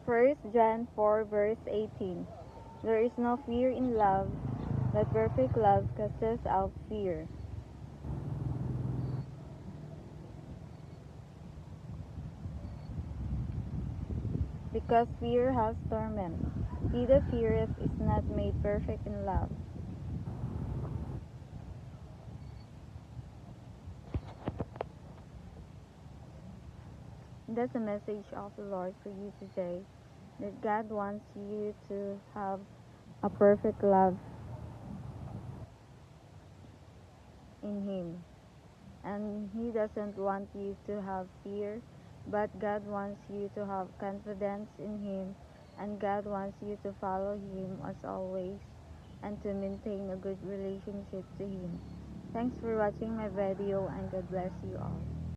First John 4 verse 18. There is no fear in love, but perfect love casts out fear. Because fear has torment. He that feareth is not made perfect in love. That's a message of the Lord for you today. That God wants you to have a perfect love in Him. And He doesn't want you to have fear, but God wants you to have confidence in Him. And God wants you to follow Him as always and to maintain a good relationship to Him. Thanks for watching my video and God bless you all.